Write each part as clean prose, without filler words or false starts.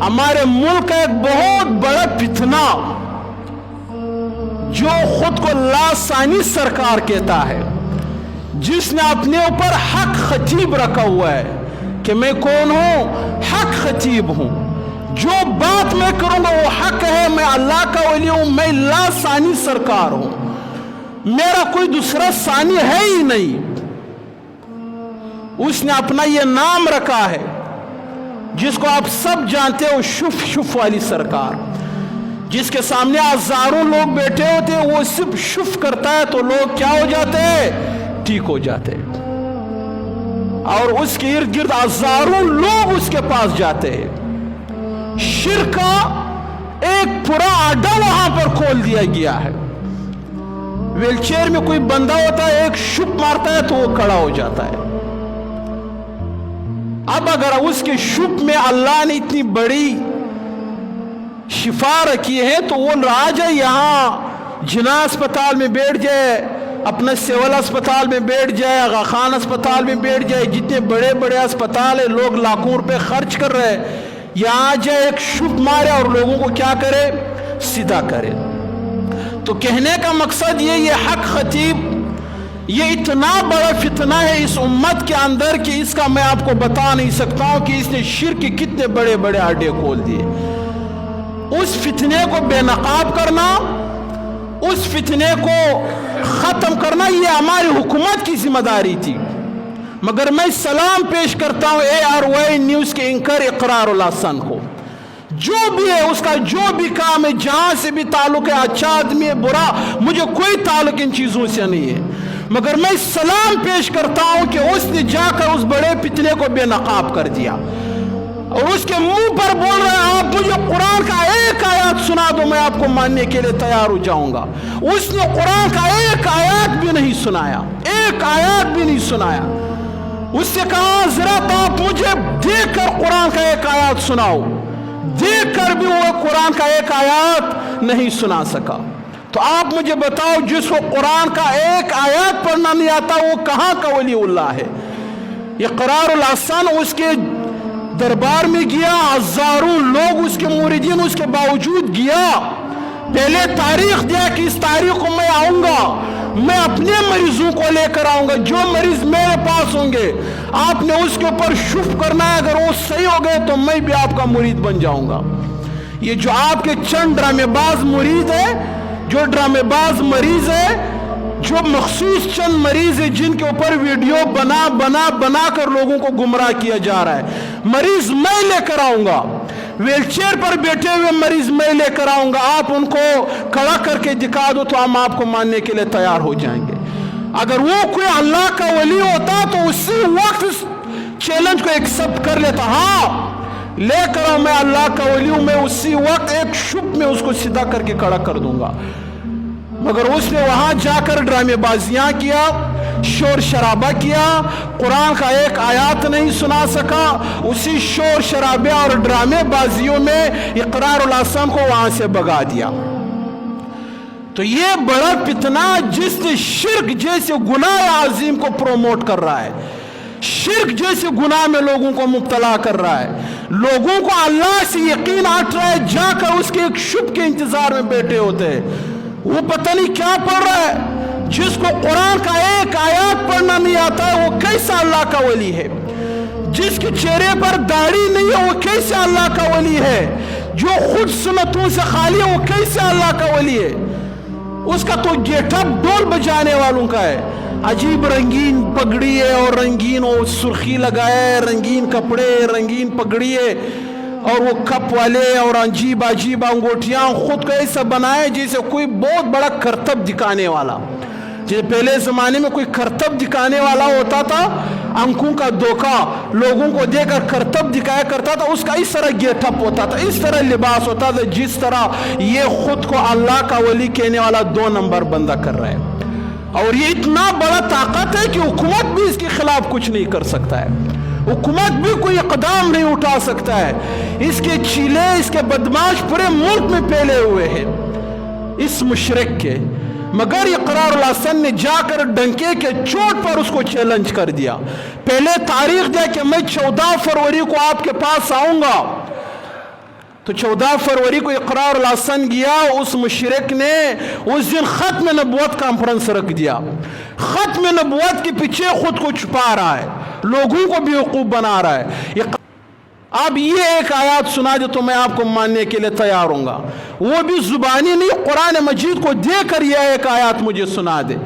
हमारे मुल्क का एक बहुत बड़ा फितना जो खुद को लासानी सरकार कहता है, जिसने अपने ऊपर हक खतीब रखा हुआ है कि मैं कौन हूं, हक खतीब हूं, जो बात मैं करूंगा वो हक है, मैं अल्लाह का वली हूं, मैं लासानी सरकार हूं, मेरा कोई दूसरा सानी है ही नहीं। उसने अपना ये नाम रखा है जिसको आप सब जानते हो, शुफ शुफ वाली सरकार, जिसके सामने हजारों लोग बैठे होते हैं, वो सिर्फ शुफ करता है तो लोग क्या हो जाते हैं, ठीक हो जाते हैं, और उसके इर्द गिर्द हजारों लोग उसके पास जाते हैं। शिर्क का एक पूरा अड्डा वहां पर खोल दिया गया है। व्हीलचेयर में कोई बंदा होता है, एक शुप मारता है तो वो खड़ा हो जाता है। अब अगर उसके शुप में अल्लाह ने इतनी बड़ी शिफा रखी है तो वो आ जाए यहां जिना अस्पताल में बैठ जाए, अपना सिविल अस्पताल में बैठ जाए, आगा खान अस्पताल में बैठ जाए, जितने बड़े बड़े अस्पताल है, लोग लाखों रुपए खर्च कर रहे हैं, यहां जाए एक शुप मारे और लोगों को क्या करे, सीधा करे। तो कहने का मकसद ये हक खतीब ये इतना बड़ा फितना है इस उम्मत के अंदर कि इसका मैं आपको बता नहीं सकता हूं कि इसने शिर्क के कितने बड़े बड़े अड्डे खोल दिए। उस फितने को बेनकाब करना, उस फितने को खत्म करना ये हमारी हुकूमत की जिम्मेदारी थी। मगर मैं सलाम पेश करता हूं ARY न्यूज के एंकर इकरारुल हसन को, जो भी है उसका जो भी काम है, जहां से भी ताल्लुक है, अच्छा आदमी है, बुरा, मुझे कोई ताल्लुक इन चीजों से नहीं है, मगर मैं सलाम पेश करता हूं कि उसने जाकर उस बड़े फितने को बेनकाब कर दिया और उसके मुंह पर बोल रहे हैं आप मुझे कुरान का एक आयत सुना दो, मैं आपको मानने के लिए तैयार हो जाऊंगा। उसने कुरान का एक आयत भी नहीं सुनाया, एक आयत भी नहीं सुनाया। उससे कहा जरा तो आप मुझे देखकर कुरान का एक आयत सुनाओ, देखकर भी वो कुरान का एक आयत नहीं सुना सका। तो आप मुझे बताओ जिसको कुरान का एक आयत पढ़ना नहीं आता वो कहां का वलीउल्लाह है? इकरारुल हसन उसके दरबार में गया, हजारों लोग उसके मुरीदीन उसके बावजूद गया, पहले तारीख दिया कि इस तारीख को मैं आऊंगा, मैं अपने मरीजों को लेकर आऊंगा, जो मरीज मेरे पास होंगे आपने उसके ऊपर शुफ करना है, अगर वो सही हो गए तो मैं भी आपका मुरीद बन जाऊंगा। ये जो आपके चंद ड्रामेबाज मुरीद है, जो ड्रामेबाज मरीज है, जो मखसूस चंद मरीज है जिनके ऊपर वीडियो बना कर लोगों को गुमराह किया जा रहा है, मरीज मैं लेकर आऊंगा, व्हीलचेयर पर बैठे हुए मरीज मैं लेकर आऊंगा, आप उनको खड़ा करके दिखा दो तो हम आपको मानने के लिए तैयार हो जाएंगे। अगर वो कोई अल्लाह का वली होता तो उसी वक्त इस चैलेंज को एक्सेप्ट कर लेता, हाँ लेकर आओ मैं अल्लाह का वली हूं, मैं उसी वक्त एक शुभ में उसको सीधा करके खड़ा कर दूंगा। मगर उसने वहां जाकर ड्रामेबाजियां किया, शोर शराबा किया, कुरान का एक आयत नहीं सुना सका, उसी शोर शराबे और ड्रामेबाजियों में इकरारुल हसन को वहां से भगा दिया। तो ये बड़ा फितना जिसने शिर्क जैसे गुनाह अजीम को प्रोमोट कर रहा है, शिर्क जैसे गुनाह में लोगों को मुब्तला कर रहा है, लोगों को अल्लाह से यकीन हट रहा है, जाकर उसके एक शुभ के इंतजार में बैठे होते हैं, वो पता नहीं क्या पढ़ रहा है। जिसको कुरान का एक आयत पढ़ना नहीं आता है वो कैसा अल्लाह का वली है? जिसके चेहरे पर दाढ़ी नहीं है वो कैसे अल्लाह का वली है? जो खुद सुन्नतों से खाली है वो कैसे अल्लाह का वली है? उसका तो गेटअप ढोल बजाने वालों का है, अजीब रंगीन पगड़ी है और रंगीन वो सुर्खी लगाए, रंगीन कपड़े, रंगीन पगड़ी है और वो कप वाले और अजीब अजीब अंगूठियां खुद को ऐसा बनाए जैसे कोई बहुत बड़ा करतब दिखाने वाला। जैसे पहले जमाने में कोई करतब दिखाने वाला होता था, अंकों का धोखा लोगों को देकर करतब दिखाया करता था, उसका इस तरह गेटअप होता था, इस तरह लिबास होता था, जिस तरह ये खुद को अल्लाह का वली कहने वाला 2 नंबर बंदा कर रहा है। और ये इतना बड़ा ताकत है कि हुकूमत भी इसके खिलाफ कुछ नहीं कर सकता है, हुकूमत भी कोई इक़दाम नहीं उठा सकता है। इसके चीले, इसके बदमाश पूरे मुल्क में फैले हुए हैं इस मुशरिक के। मगर इकरारुल हसन ने जाकर डंके के चोट पर उसको चैलेंज कर दिया। पहले तारीख दिया कि मैं 14 फरवरी को आपके पास आऊंगा, تو 14 फरवरी को इकरार लासन किया, उस मुशरिक ने उस दिन ख़त्म नबूवत कॉन्फ्रेंस रख दिया। ख़त्म नबूवत के पीछे खुद को छुपा रहा है, लोगों को बेवकूफ़ बना रहा है। अब ये एक आयत सुना दे तो मैं आपको मानने के लिए तैयार हूँगा, वो भी ज़ुबानी नहीं, कुरान मजीद को देकर यह एक आयत मुझे सुना दे।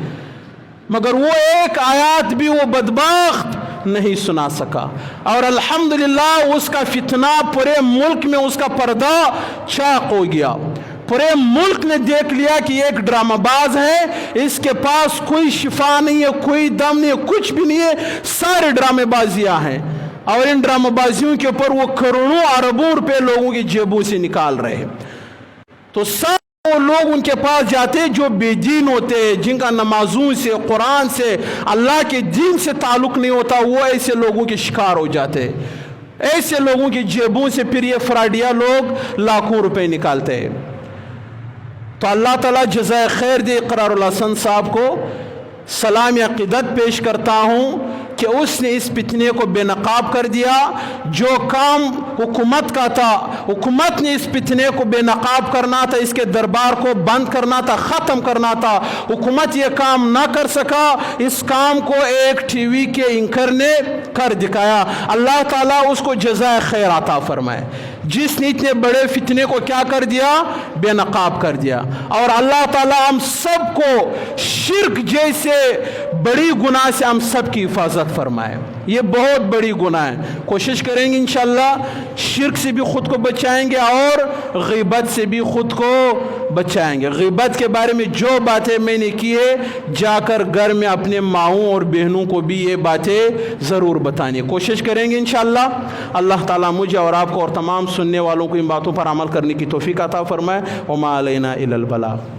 मगर वो एक आयत भी वो बदबख्त नहीं सुना सका, और अल्हम्दुलिल्लाह उसका फितना पूरे मुल्क में उसका पर्दा चाक हो गया। पूरे मुल्क ने देख लिया कि एक ड्रामाबाज है, इसके पास कोई शिफा नहीं है, कोई दम नहीं है, कुछ भी नहीं है, सारे ड्रामेबाजियां हैं। और इन ड्रामाबाजियों के ऊपर वो करोड़ों अरबों रुपए लोगों की जेबों से निकाल रहे हैं। तो सब वो लोग उनके पास जाते जो बेदीन होते, जिनका नमाजों से, कुरान से, अल्लाह के दीन से ताल्लुक़ नहीं होता, वो ऐसे लोगों के शिकार हो जाते। ऐसे लोगों की जेबों से फिर ये फ्राडिया लोग लाखों रुपए निकालते हैं। तो अल्लाह ताला जज़ाए खैर दे इकरारुल हसन साहब को। सलाम अक़ीदत पेश करता हूँ कि उसने इस फितने को बेनकाब कर दिया। जो काम हुकूमत का था, हुकूमत ने इस फितने को बेनकाब करना था, इसके दरबार को बंद करना था, ख़त्म करना था, हुकूमत ये काम ना कर सका। इस काम को एक टीवी के एंकर ने कर दिखाया। अल्लाह ताला उसको जज़ाए खैर अता फरमाए, जिसने इतने बड़े फितने को क्या कर दिया, बेनकाब कर दिया। और अल्लाह ताला हम सबको शिर्क जैसे बड़ी गुनाह से हम सब की हिफाजत फरमाए। ये बहुत बड़ी गुनाह है। कोशिश करेंगे इंशाअल्लाह शिर्क से भी ख़ुद को बचाएंगे और ग़ीबत से भी ख़ुद को बचाएंगे। ग़ीबत के बारे में जो बातें मैंने की है, जाकर घर में अपने माओं और बहनों को भी ये बातें ज़रूर बतानी कोशिश करेंगे इंशाअल्लाह। अल्लाह ताला मुझे और आपको और तमाम सुनने वालों को इन बातों पर अमल करने की तौफ़ीक़ अता फ़रमाए। वमा अलैना इल्लल बलाग़।